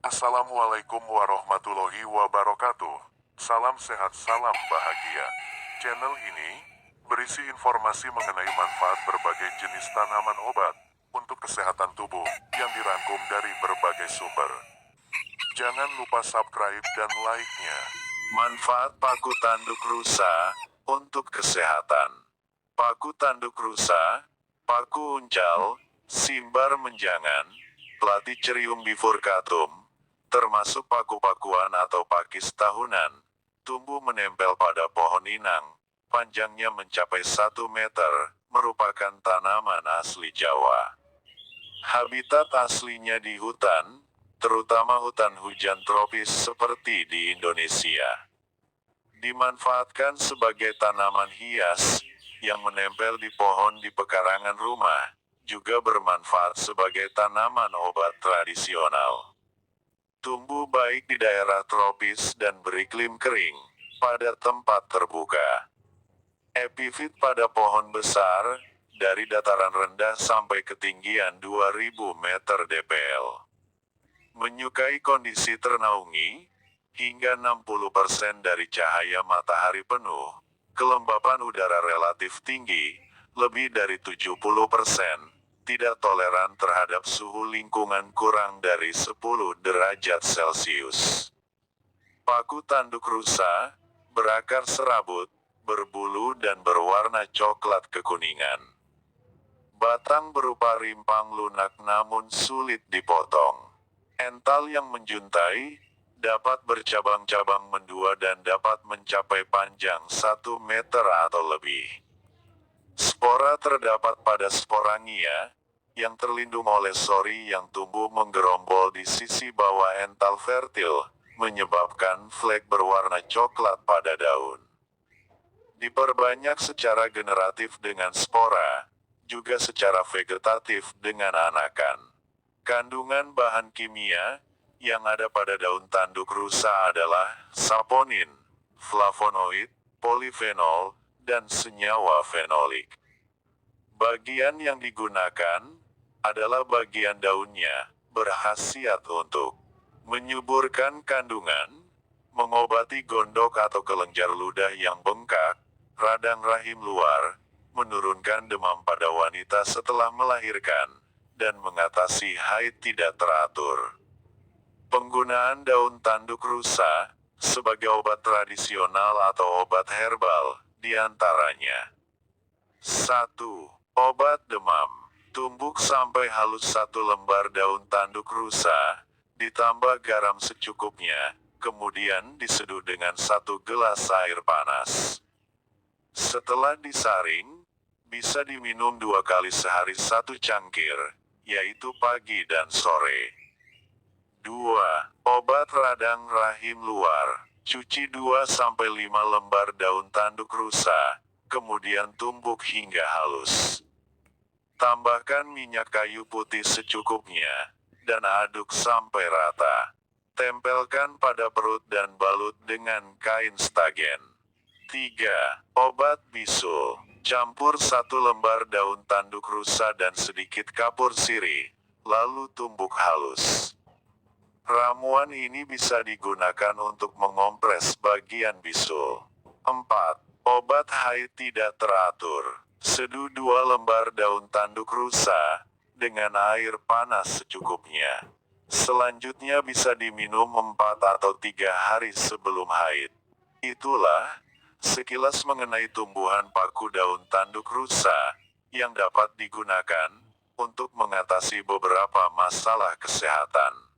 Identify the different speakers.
Speaker 1: Assalamualaikum warahmatullahi wabarakatuh. Salam sehat, salam bahagia. Channel ini berisi informasi mengenai manfaat berbagai jenis tanaman obat untuk kesehatan tubuh yang dirangkum dari berbagai sumber. Jangan lupa subscribe dan like-nya. Manfaat paku tanduk rusa untuk kesehatan. Paku tanduk rusa, paku uncal, simbar menjangan, Platycerium bifurcatum, termasuk paku-pakuan atau pakis tahunan, tumbuh menempel pada pohon inang, panjangnya mencapai 1 meter, merupakan tanaman asli Jawa. Habitat aslinya di hutan, terutama hutan hujan tropis seperti di Indonesia. Dimanfaatkan sebagai tanaman hias, yang menempel di pohon di pekarangan rumah, juga bermanfaat sebagai tanaman obat tradisional. Tumbuh baik di daerah tropis dan beriklim kering, pada tempat terbuka. Epifit pada pohon besar, dari dataran rendah sampai ketinggian 2000 meter dpl. Menyukai kondisi ternaungi, hingga 60% dari cahaya matahari penuh, kelembapan udara relatif tinggi, lebih dari 70%, tidak toleran terhadap suhu lingkungan kurang dari 10 derajat Celcius. Paku tanduk rusa, berakar serabut, berbulu dan berwarna coklat kekuningan. Batang berupa rimpang lunak namun sulit dipotong. Ental yang menjuntai, dapat bercabang-cabang mendua dan dapat mencapai panjang 1 meter atau lebih. Spora terdapat pada sporangia, yang terlindung oleh sori yang tumbuh menggerombol di sisi bawah ental fertil, menyebabkan flek berwarna coklat pada daun. Diperbanyak secara generatif dengan spora, juga secara vegetatif dengan anakan. Kandungan bahan kimia yang ada pada daun tanduk rusa adalah saponin, flavonoid, polifenol, dan senyawa fenolik. Bagian yang digunakan adalah bagian daunnya, berkhasiat untuk menyuburkan kandungan, mengobati gondok atau kelenjar ludah yang bengkak, radang rahim luar, menurunkan demam pada wanita setelah melahirkan, dan mengatasi haid tidak teratur. Penggunaan daun tanduk rusa sebagai obat tradisional atau obat herbal, diantaranya 1. Obat demam. Tumbuk sampai halus 1 lembar daun tanduk rusa, ditambah garam secukupnya, kemudian diseduh dengan 1 gelas air panas. Setelah disaring, bisa diminum 2 kali sehari 1 cangkir, yaitu pagi dan sore. 2. Obat radang rahim luar. Cuci 2-5 lembar daun tanduk rusa, kemudian tumbuk hingga halus. Tambahkan minyak kayu putih secukupnya, dan aduk sampai rata. Tempelkan pada perut dan balut dengan kain stagen. 3. Obat bisul. Campur 1 lembar daun tanduk rusa dan sedikit kapur sirih, lalu tumbuk halus. Ramuan ini bisa digunakan untuk mengompres bagian bisul. 4. Obat haid tidak teratur. Seduh 2 lembar daun tanduk rusa, dengan air panas secukupnya. Selanjutnya bisa diminum 4 atau 3 hari sebelum haid. Itulah sekilas mengenai tumbuhan paku daun tanduk rusa, yang dapat digunakan untuk mengatasi beberapa masalah kesehatan.